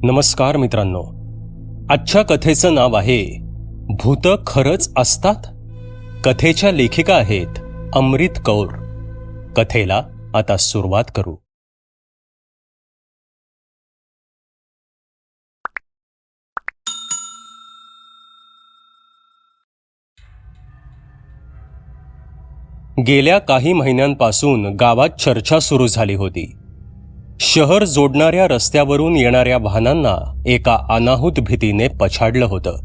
नमस्कार मित्रांनो, आजच्या कथेचं नाव आहे भूत खरंच असतात. कथेच्या लेखिका आहेत अमृत कौर. कथेला आता सुरुवात करू. गेल्या काही महिन्यांपासून गावात चर्चा सुरू झाली होती. शहर जोडणाऱ्या रस्त्यावरून येणाऱ्या वाहनांना एका अनाहूत भीतीने पछाडलं होतं.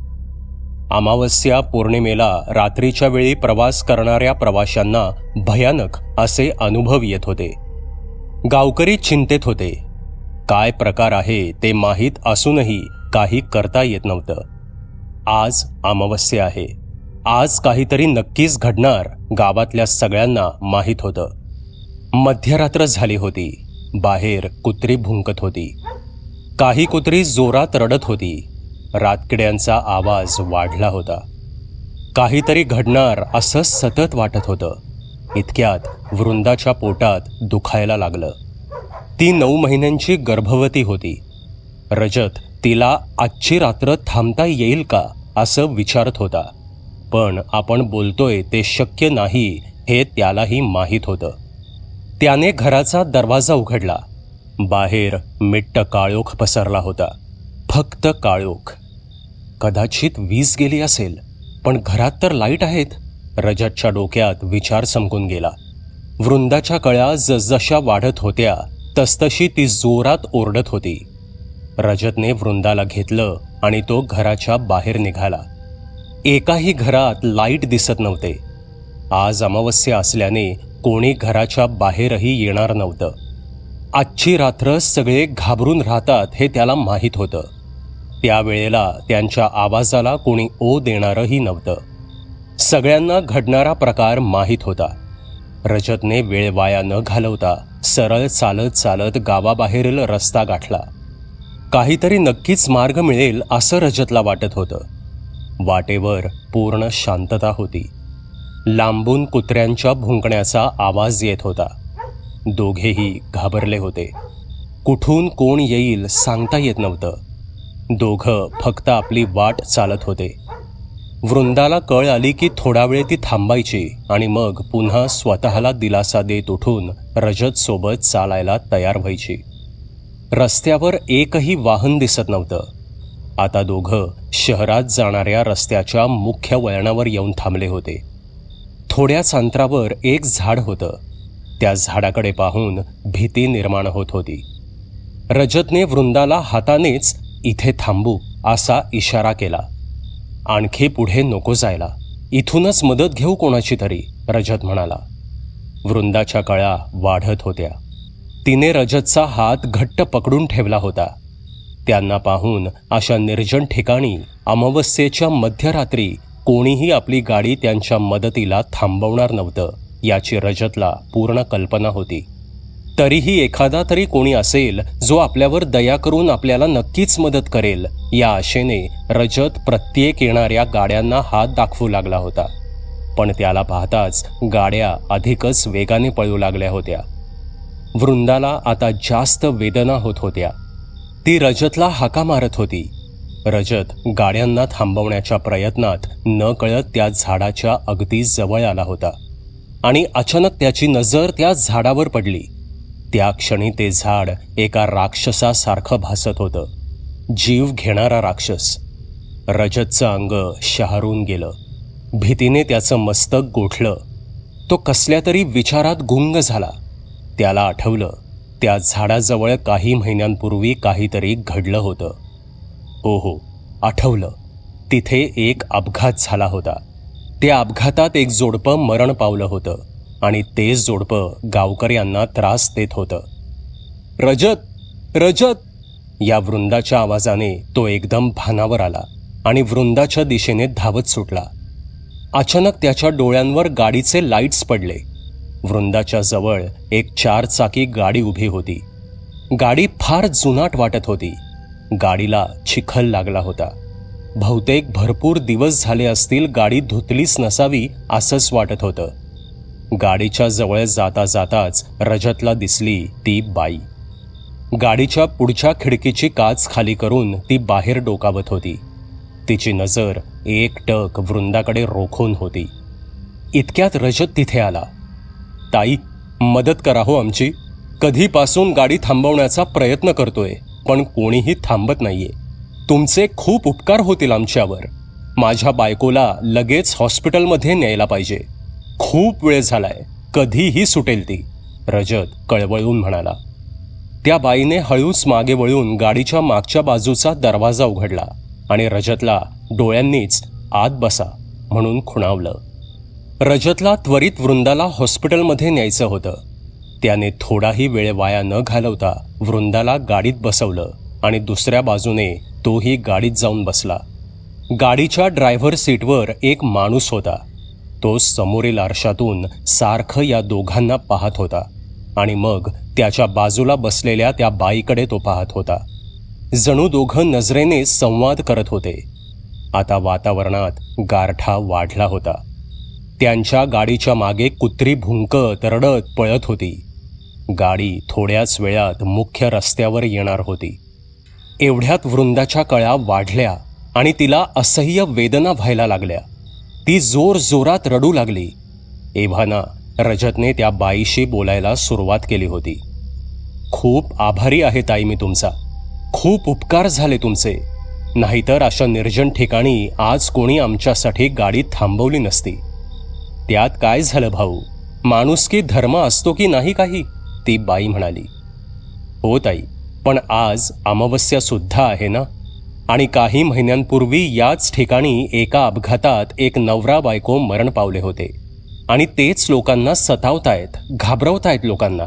अमावस्या पौर्णिमेला रात्रीच्या वेळी प्रवास करणाऱ्या प्रवाशांना भयानक असे अनुभव येत होते. गावकरी चिंतेत होते. काय प्रकार आहे ते माहीत असूनही काही करता येत नव्हतं. आज अमावस्या आहे, आज काहीतरी नक्कीच घडणार गावातल्या सगळ्यांना माहीत होतं. मध्यरात्र झाली होती. बाहेर कुत्री भुंकत होती. काही कुत्री जोरात रडत होती. रातकिड्यांचा आवाज वाढला होता. काहीतरी घडणार असं सतत वाटत होतं. इतक्यात वृंदाच्या पोटात दुखायला लागलं. ती 9 महिन्यांची गर्भवती होती. रजत तिला आजची रात्र थांबता येईल का असं विचारत होता. पण आपण बोलतोय ते शक्य नाही हे त्यालाही माहीत होतं. त्याने घराचा दरवाजा उघडला. बाहेर मिट्ट काळोख पसरला होता. फक्त काळोख. कदाचित वीज गेली असेल, पण घरात तर लाईट आहेत. रजतच्या डोक्यात विचार चमकून गेला. वृंदाच्या कळ्या जसजशा वाढत होत्या तसतशी ती जोरात ओरडत होती. रजतने वृंदाला घेतलं आणि तो घराच्या बाहेर निघाला. एकाही घरात लाईट दिसत नव्हते. आज अमावस्या असल्याने कोणी घराच्या बाहेरही येणार नव्हतं. आजची रात्र सगळे घाबरून राहतात हे त्याला माहीत होतं. त्यावेळेला त्यांच्या आवाजाला कोणी ओ देणारही नव्हतं. सगळ्यांना घडणारा प्रकार माहीत होता. रजतने वेळ वाया न घालवता सरळ चालत चालत गावाबाहेरील रस्ता गाठला. काहीतरी नक्कीच मार्ग मिळेल असं रजतला वाटत होतं. वाटेवर पूर्ण शांतता होती. लांबून कुत्र्यांच्या भुंकण्याचा आवाज येत होता. दोघेही घाबरले होते. कुठून कोण येईल सांगता येत नव्हतं. दोघं फक्त आपली वाट चालत होते. वृंदाला कळ आली की थोडा वेळ ती थांबायची आणि मग पुन्हा स्वतःला दिलासा देत उठून रजत सोबत चालायला तयार व्हायची. रस्त्यावर एकही वाहन दिसत नव्हतं. आता दोघं शहरात जाणाऱ्या रस्त्याच्या मुख्य वळणावर येऊन थांबले होते. थोड्याच अंतरावर एक झाड होतं. त्या झाडाकडे पाहून भीती निर्माण होत होती. रजतने वृंदाला हातानेच इथे थांबू असा इशारा केला. आणखी पुढे नको जायला, इथूनच मदत घेऊ कोणाची तरी, रजत म्हणाला. वृंदाच्या कळ्या वाढत होत्या. तिने रजतचा हात घट्ट पकडून ठेवला होता. त्यांना पाहून अशा निर्जन ठिकाणी अमावस्येच्या मध्यरात्री कोणीही आपली गाडी त्यांच्या मदतीला थांबवणार नव्हतं याची रजतला पूर्ण कल्पना होती. तरीही एखादा तरी कोणी असेल जो आपल्यावर दया करून आपल्याला नक्कीच मदत करेल या आशेने रजत प्रत्येक येणाऱ्या गाड्यांना हात दाखवू लागला होता. पण त्याला पाहताच गाड्या अधिकच वेगाने पळू लागल्या होत्या. वृंदाला आता जास्त वेदना होत होत्या. ती रजतला हाका मारत होती. रजत गाड्यांना थांबवण्याच्या प्रयत्नात नकळत त्या झाडाच्या अगदी जवळ आला होता आणि अचानक त्याची नजर त्या झाडावर पडली. त्या क्षणी ते झाड एका राक्षसासारखं भासत होतं. जीव घेणारा राक्षस. रजतचं अंग शहारून गेलं. भीतीने त्याचं मस्तक गोठलं. तो कसल्या तरी विचारात गुंग झाला. त्याला आठवलं, त्या झाडाजवळ काही महिन्यांपूर्वी काहीतरी घडलं होतं. हो, आठवलं. तिथे एक अपघात झाला होता. त्या अपघातात एक जोडपं मरण पावलं होतं आणि तेच जोडपं गावकऱ्यांना त्रास देत होतं. रजत, रजत या वृंदाच्या आवाजाने तो एकदम भानावर आला आणि वृंदाच्या दिशेने धावत सुटला. अचानक त्याच्या डोळ्यांवर गाडीचे लाईट्स पडले. वृंदाच्या जवळ एक 4 चाकी गाडी उभी होती. गाडी फार जुनाट वाटत होती. गाडीला चिखल लागला होता. बहुतेक भरपूर दिवस झाले असतील गाडी धुतलीच नसावी असंच वाटत होतं. गाडीच्या जवळ जाता जाताच रजतला दिसली ती बाई. गाडीच्या पुढच्या खिडकीची काच खाली करून ती बाहेर डोकावत होती. तिची नजर एकटक वृंदाकडे रोखून होती. इतक्यात रजत तिथे आला. ताई, मदत करा हो आमची. कधीपासून गाडी थांबवण्याचा प्रयत्न करतोय, पण कोणीही थांबत नाहीये. तुमचे खूप उपकार होतील आमच्यावर. माझ्या बायकोला लगेच हॉस्पिटलमध्ये न्यायला पाहिजे. खूप वेळ झालाय, कधीही सुटेल ती, रजत कळवळून म्हणाला. त्या बाईने हळूच मागे वळून गाडीच्या मागच्या बाजूचा दरवाजा उघडला आणि रजतला डोळ्यांनीच आत बसा म्हणून खुणावलं. रजतला त्वरित वृंदाला हॉस्पिटलमध्ये न्यायचं होतं. त्याने थोडाही वेळ वाया न घालवता वृंदाला गाडीत बसवलं आणि दुसऱ्या बाजूने तोही गाडीत जाऊन बसला. गाडीच्या ड्रायव्हर सीटवर एक माणूस होता. तो समोरील आरशातून सारखं या दोघांना पाहत होता आणि मग त्याच्या बाजूला बसलेल्या त्या बाईकडे तो पाहत होता. जणू दोघं नजरेने संवाद करत होते. आता वातावरणात गारठा वाढला होता. त्यांच्या गाडीच्या मागे कुत्री भुंकत रडत पळत होती. गाडी थोड्याच वेळात मुख्य रस्त्यावर येणार होती. एवढ्यात वृंदाच्या कळा वाढल्या आणि तिला असह्य वेदना व्हायला लागल्या. ती जोर जोरात रडू लागली. एव्हाना रजतने त्या बाईशी बोलायला सुरुवात केली होती. खूप आभारी आहे ताई मी तुमचा. खूप उपकार झाले तुमचे. नाहीतर अशा निर्जन ठिकाणी आज कोणी आमच्यासाठी गाडी थांबवली नसती. त्यात काय झालं भाऊ, माणुसकी धर्म असतो की नाही काही, ती बाई म्हणाली. हो ताई, पण आज अमावस्या सुद्धा आहे ना. आणि काही महिन्यांपूर्वी याच ठिकाणी एका अपघातात एक नवरा बायको मरण पावले होते आणि तेच लोकांना सतावतायत, घाबरवतायत लोकांना.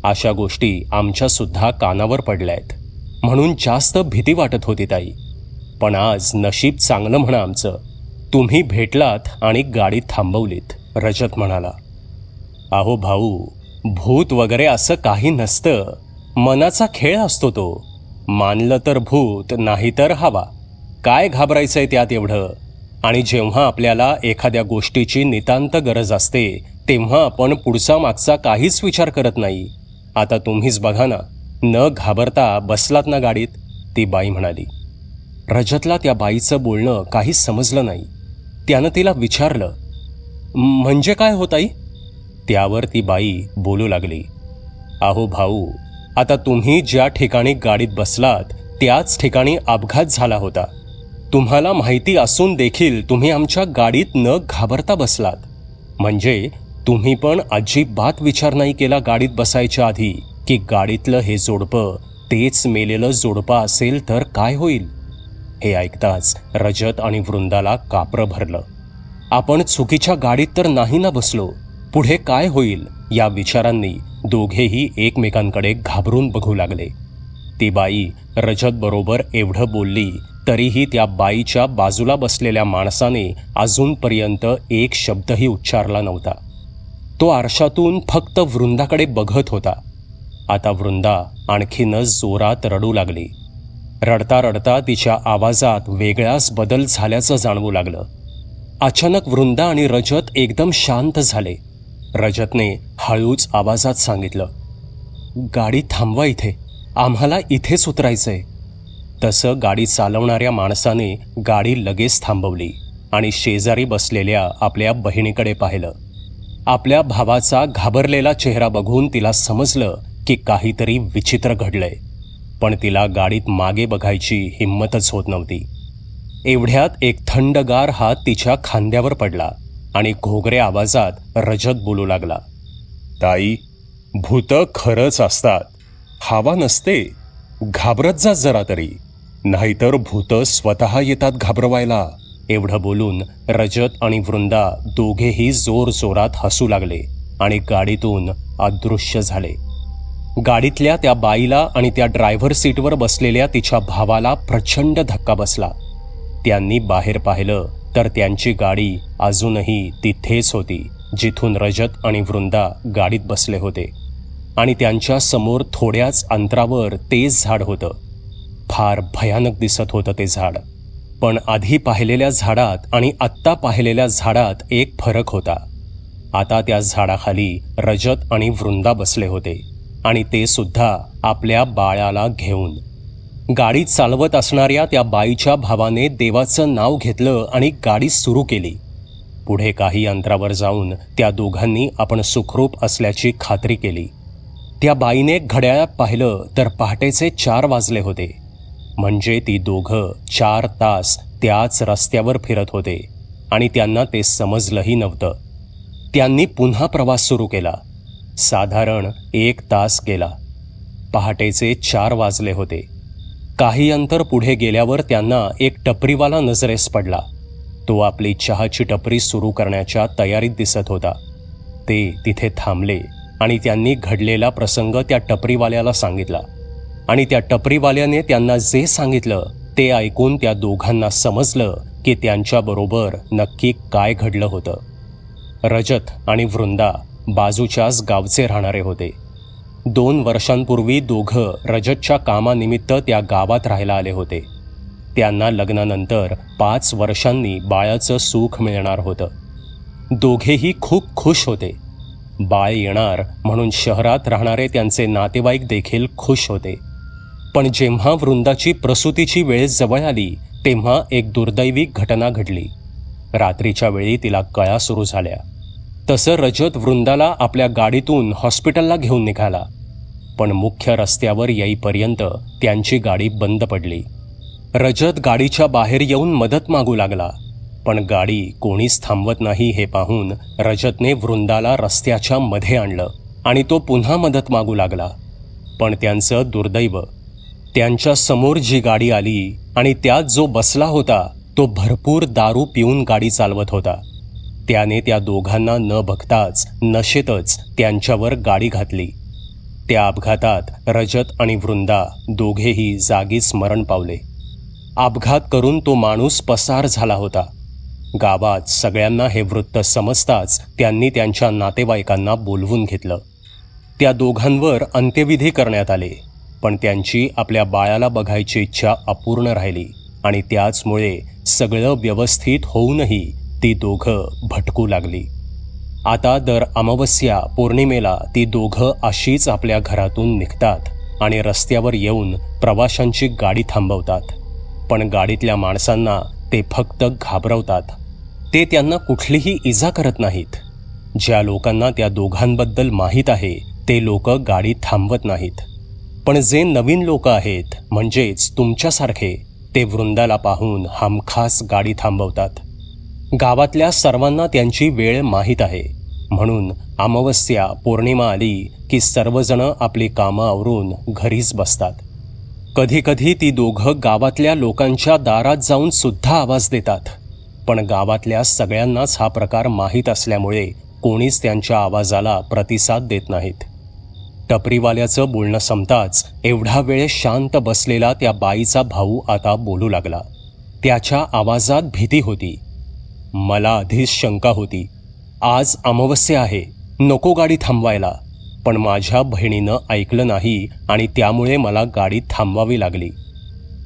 अशा गोष्टी आमच्या सुद्धा कानावर पडल्यात, म्हणून जास्त भीती वाटत होती ताई. पण आज नशीब चांगलं म्हणा आमचं, तुम्ही भेटलात आणि गाडी थांबवलीत, रजत म्हणाला. अहो भाऊ, भूत वगैरे असं काही नसतं. मनाचा खेळ असतो तो. मानलं तर भूत, नाही तर हवा. काय घाबरायचंय त्यात एवढं. आणि जेव्हा आपल्याला एखाद्या गोष्टीची नितांत गरज असते तेव्हा आपण पुढचा मागचा काहीच विचार करत नाही. आता तुम्हीच बघा ना, न घाबरता बसलात ना गाडीत, ती बाई म्हणाली. रजतला त्या बाईचं बोलणं काही समजलं नाही. त्यानं तिला विचारलं, म्हणजे काय होताई? त्यावर ती बाई बोलू लागली. अहो भाऊ, आता तुम्ही ज्या ठिकाणी गाडीत बसलात त्याच ठिकाणी अपघात झाला होता. तुम्हाला माहिती असून देखील तुम्ही आमच्या गाडीत न घाबरता बसलात. म्हणजे तुम्ही पण अजिबात विचार नाही केला गाडीत बसायच्या आधी की गाडीतलं हे जोडपं तेच मेलेलं जोडपं असेल तर काय होईल. हे ऐकताच रजत आणि वृंदाला कापरं भरलं. आपण चुकीच्या गाडीत तर नाही ना बसलो, पुढे काय होईल या विचारांनी दोघेही एकमेकांकडे घाबरून बघू लागले. ती बाई रजत बरोबर एवढं बोलली तरीही त्या बाईच्या बाजूला बसलेल्या माणसाने अजूनपर्यंत एक शब्दही उच्चारला नव्हता. तो आरशातून फक्त वृंदाकडे बघत होता. आता वृंदा आणखीनच जोरात रडू लागली. रडता रडता तिच्या आवाजात वेगळाच बदल झाल्याचं जाणवू लागलं. अचानक वृंदा आणि रजत एकदम शांत झाले. रजतने हळूच आवाजात सांगितलं, गाडी थांबवा इथे, आम्हाला इथेच उतरायचंय. तसं गाडी चालवणाऱ्या माणसाने गाडी लगेच थांबवली आणि शेजारी बसलेल्या आपल्या बहिणीकडे पाहिलं. आपल्या भावाचा घाबरलेला चेहरा बघून तिला समजलं की काहीतरी विचित्र घडलंय, पण तिला गाडीत मागे बघायची हिंमतच होत नव्हती. एवढ्यात एक थंडगार हात तिच्या खांद्यावर पडला आणि घोगऱ्या आवाजात रजत बोलू लागला. ताई, भूतं खरंच असतात, हवा नसते. घाबरत जा जरा तरी, नाहीतर भूतं स्वतः येतात घाबरवायला. एवढं बोलून रजत आणि वृंदा दोघेही जोर जोरात हसू लागले आणि गाडीतून अदृश्य झाले. गाडीतल्या त्या बाईला आणि त्या ड्रायव्हर सीटवर बसलेल्या तिच्या भावाला प्रचंड धक्का बसला. त्यांनी बाहेर पाहिलं तर त्यांची गाडी अजूनही तिथेच होती जिथून रजत आणि वृंदा गाडीत बसले होते आणि त्यांच्या समोर थोड्याच अंतरावर तेच झाड होतं. फार भयानक दिसत होतं ते झाड. पण आधी पाहिलेल्या झाडात आणि आत्ता पाहिलेल्या झाडात एक फरक होता. आता त्या झाडाखाली रजत आणि वृंदा बसले होते आणि ते सुद्धा आपल्या बाळाला घेऊन. गाडी चालवत असणाऱ्या त्या बाईच्या भावाने देवाचं नाव घेतलं आणि गाडी सुरू केली. पुढे काही अंतरावर जाऊन त्या दोघांनी आपण सुखरूप असल्याची खात्री केली. त्या बाईने घड्याळात पाहिलं तर पहाटेचे 4 वाजले होते. म्हणजे ती दोघं 4 तास त्याच रस्त्यावर फिरत होते आणि त्यांना ते समजलंही नव्हतं. त्यांनी पुन्हा प्रवास सुरू केला. साधारण 1 तास गेला. पहाटेचे 4 वाजले होते. काही अंतर पुढे गेल्यावर त्यांना एक टपरीवाला नजरेस पडला. तो आपली चहाची टपरी सुरू करण्याच्या तयारीत दिसत होता. ते तिथे थांबले आणि त्यांनी घडलेला प्रसंग त्या टपरीवाल्याला सांगितला आणि त्या टपरीवाल्याने त्यांना जे सांगितलं ते ऐकून त्या दोघांना समजलं की त्यांच्याबरोबर नक्की काय घडलं होतं. रजत आणि वृंदा बाजूच्याच गावचे राहणारे होते. 2 वर्षांपूर्वी दोघं रजतच्या कामानिमित्त त्या गावात राहायला आले होते. त्यांना लग्नानंतर 5 वर्षांनी बाळाचं सुख मिळणार होतं. दोघेही खूप खुश होते. बाळ येणार म्हणून शहरात राहणारे त्यांचे नातेवाईक देखील खुश होते. पण जेव्हा वृंदाची प्रसूतीची वेळ जवळ आली तेव्हा एक दुर्दैवी घटना घडली. रात्रीच्या वेळी तिला कळा सुरू झाल्या. तसं रजत वृंदाला आपल्या गाडीतून हॉस्पिटलला घेऊन निघाला. पण मुख्य रस्त्यावर येईपर्यंत त्यांची गाडी बंद पडली. रजत गाडीच्या बाहेर येऊन मदत मागू लागला. पण गाडी कोणीच थांबवत नाही हे पाहून रजतने वृंदाला रस्त्याच्या मध्ये आणलं आणि तो पुन्हा मदत मागू लागला. पण त्यांचं दुर्दैव, त्यांच्या समोर जी गाडी आली आणि त्यात जो बसला होता तो भरपूर दारू पिऊन गाडी चालवत होता. त्याने त्या दोघांना न बघताच नशेतच त्यांच्यावर गाडी घातली. त्या अपघातात रजत आणि वृंदा दोघेही जागीच मरण पावले. अपघात करून तो माणूस पसार झाला होता. गावात सगळ्यांना हे वृत्त समजताच त्यांनी त्यांच्या नातेवाईकांना बोलवून घेतलं. त्या दोघांवर अंत्यविधी करण्यात आले. पण त्यांची आपल्या बाळाला बघायची इच्छा अपूर्ण राहिली आणि त्याचमुळे सगळं व्यवस्थित होऊनही ती दोघं भटकू लागली. आता दर अमावस्या पौर्णिमेला ती दोघं अशीच आपल्या घरातून निघतात आणि रस्त्यावर येऊन प्रवाशांची गाडी थांबवतात. पण गाडीतल्या माणसांना ते फक्त घाबरवतात. ते त्यांना कुठलीही इजा करत नाहीत. ज्या लोकांना त्या दोघांबद्दल माहीत आहे ते लोक गाडी थांबवत नाहीत. पण जे नवीन लोक आहेत म्हणजेच तुमच्यासारखे ते वृंदाला पाहून हमखास गाडी थांबवतात. गावातल्या सर्वांना त्यांची वेळ माहीत आहे म्हणून अमावस्या पौर्णिमा आली की सर्वजण आपली कामं आवरून घरीच बसतात. कधीकधी ती दोघं गावातल्या लोकांच्या दारात जाऊन सुद्धा आवाज देतात. पण गावातल्या सगळ्यांनाच हा प्रकार माहीत असल्यामुळे कोणीच त्यांच्या आवाजाला प्रतिसाद देत नाहीत. टपरीवाल्याचं बोलणं संपताच एवढा वेळ शांत बसलेला त्या बाईचा भाऊ आता बोलू लागला. त्याच्या आवाजात भीती होती. मला आधीच शंका होती. आज अमावस्या आहे, नको गाडी थांबवायला. पण माझ्या बहिणीनं ऐकलं नाही आणि त्यामुळे मला गाडी थांबवावी लागली.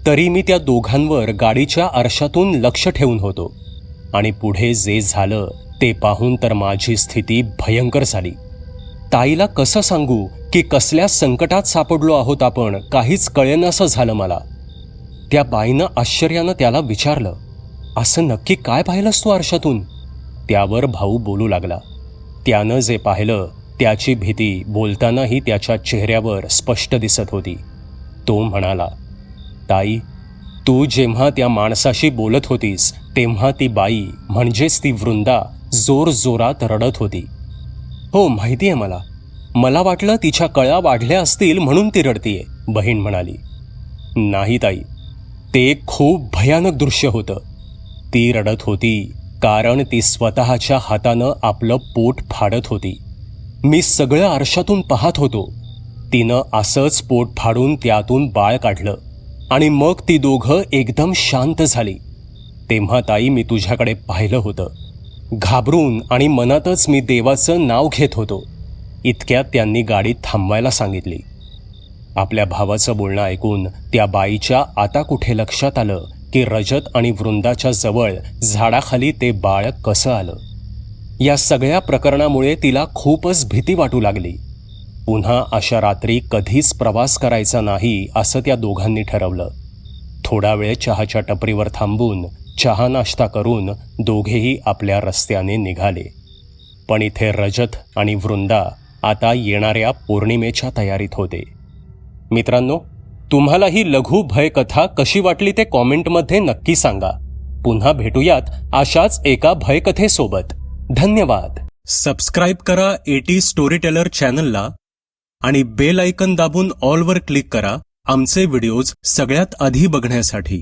तरी मी त्या दोघांवर गाडीच्या आरशातून लक्ष ठेवून होतो आणि पुढे जे झालं ते पाहून तर माझी स्थिती भयंकर झाली. ताईला कसं सांगू की कसल्या संकटात सापडलो आहोत आपण, काहीच कळेनासं झालं मला. त्या बाईनं आश्चर्यानं त्याला विचारलं, असं नक्की काय पाहिलंस तू आरशातून? त्यावर भाऊ बोलू लागला. त्यानं जे पाहिलं त्याची भीती बोलतानाही त्याच्या चेहऱ्यावर स्पष्ट दिसत होती. तो म्हणाला, ताई, तू जेव्हा त्या माणसाशी बोलत होतीस तेव्हा ती बाई म्हणजेच ती वृंदा जोरजोरात रडत होती. हो, माहिती आहे मला. मला वाटलं तिच्या कळा वाढल्या असतील म्हणून ती रडतीये, बहीण म्हणाली. नाही ताई, ते खूप भयानक दृश्य होतं. ती रडत होती कारण ती स्वतःच्या हातानं आपलं पोट फाडत होती. मी सगळं आरशातून पाहत होतो. तिनं असंच पोट फाडून त्यातून बाळ काढलं आणि मग ती दोघं एकदम शांत झाली. तेव्हा ताई मी तुझ्याकडे पाहिलं होतं. घाबरून आणि मनातच मी देवाचं नाव घेत होतो. इतक्यात त्यांनी गाडी थांबवायला सांगितली. आपल्या भावाचं बोलणं ऐकून त्या बाईच्या आता कुठे लक्षात आलं की रजत आणि वृंदाच्या जवळ झाडाखाली ते बाळ कसं आलं. या सगळ्या प्रकरणामुळे तिला खूपच भीती वाटू लागली. पुन्हा अशा रात्री कधीच प्रवास करायचा नाही असं त्या दोघांनी ठरवलं. थोडा वेळ चहाच्या टपरीवर थांबून चहा नाश्ता करून दोघेही आपल्या रस्त्याने निघाले. पण इथे रजत आणि वृंदा आता येणाऱ्या पौर्णिमेच्या तयारीत होते. मित्रांनो, तुम्हाला ही लघु भयकथा कशी वाटली ते कॉमेंटमध्ये नक्की सांगा. पुन्हा भेटूयात अशाच एका भयकथेसोबत. धन्यवाद. सबस्क्राईब करा एटी स्टोरी टेलर चॅनलला आणि बेल आयकन दाबून ऑलवर क्लिक करा आमचे व्हिडिओज सगळ्यात आधी बघण्यासाठी.